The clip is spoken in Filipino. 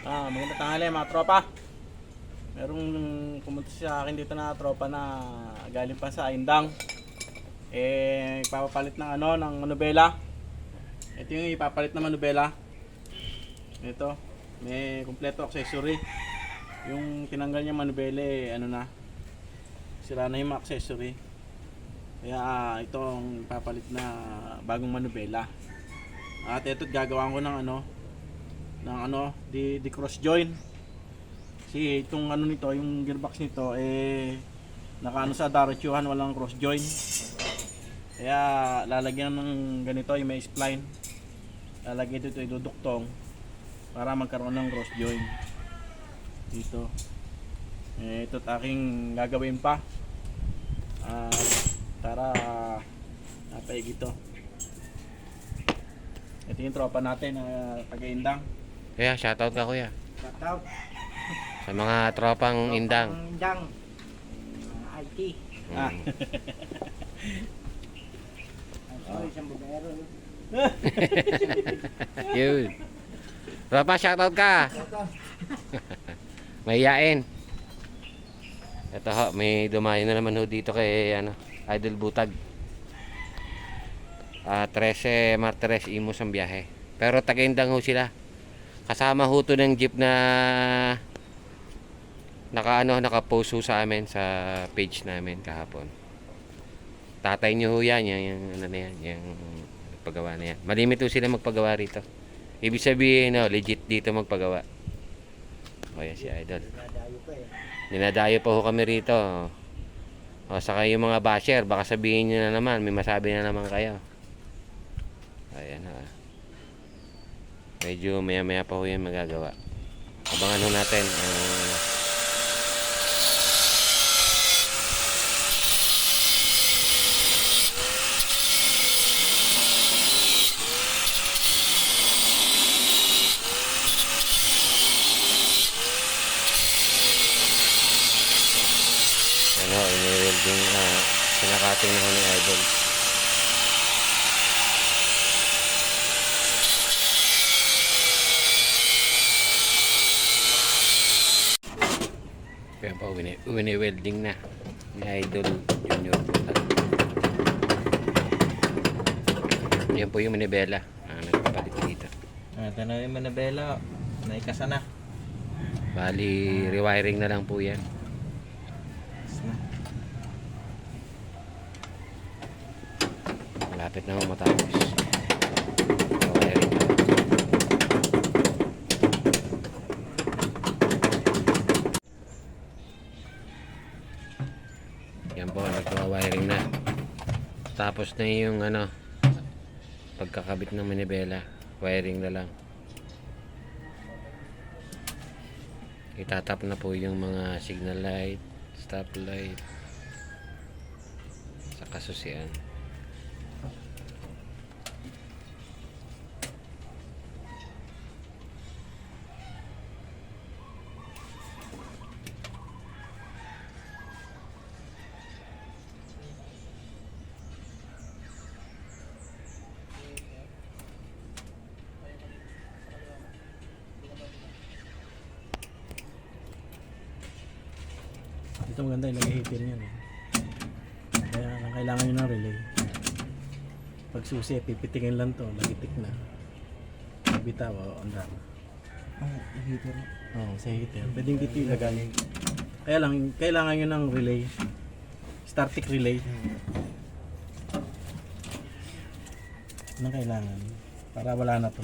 Maganda tanghali mga tropa. Merong pumunta sa akin dito na tropa na galing pa sa Indang. Ipapapalit ng ng manubela. Ito yung ipapalit na manubela. Ito, may kumpleto accessory. Yung tinanggal niya manubela sira na yung mga accessory. Kaya itong ipapalit na bagong manubela. At ito gagawin ko ng di cross join. Kasi itong nito, yung gearbox nito nakaano sa daratsuhan, walang cross join. Kaya lalagyan ng ganito, yung may spline. Lalagyan dito iduduktong para magkaroon ng cross join dito. Ito't aking gagawin pa. Para napaigit to. Ito yung tropa natin na taga-Indang. Kuya, shoutout ka kuya. Shoutout. Sa mga tropang Indang. Indang. IT. Sorry, isang bubero. Yun. Tropa, shoutout ka. Mahiyain. Ito ho, may dumayo na naman ho dito kay Idol Butag. 13 Martires Imus ang biyahe. Pero taga-Indang ho sila. Kasama ho to ng jeep na naka-post ho sa amin sa page namin kahapon. Tatay nyo ho yan, yung paggawa na yan. Malimit ho sila magpagawa rito. Ibig sabihin, legit dito magpagawa. O yan si Idol. Dinadayo pa ho kami rito. O saka yung mga basher, baka sabihin nyo na naman, may masabi na naman kayo. Ayan ha. Medyo maya pa ho yan magagawa. Abangan ho natin ini-welding sinakating na ho ni Idol. Kaya pa wini-welding na ni Idol Junior. Yan po yung manibela nagpapalit dito. Ito na yung manabela. Naikasa na. Bali rewiring na lang po yan. Malapit na matapos. Rewiring na. Yan po, nagwa-wiring na. Tapos na yung pagkakabit ng manibela. Wiring na lang. Itatap na po yung mga signal light, stop light, sa kasusian. Ito maganda, ilagay heater niyan. Kaya kailangan nyo ng relay. Pag susi, pipitingin lang to, nagitik na. Bitaw, ang dami. Heater. Sa heater. Pwedeng dito ilagay. Kaya lang, kailangan nyo ng relay. Static relay. Anong kailangan? Para wala na to.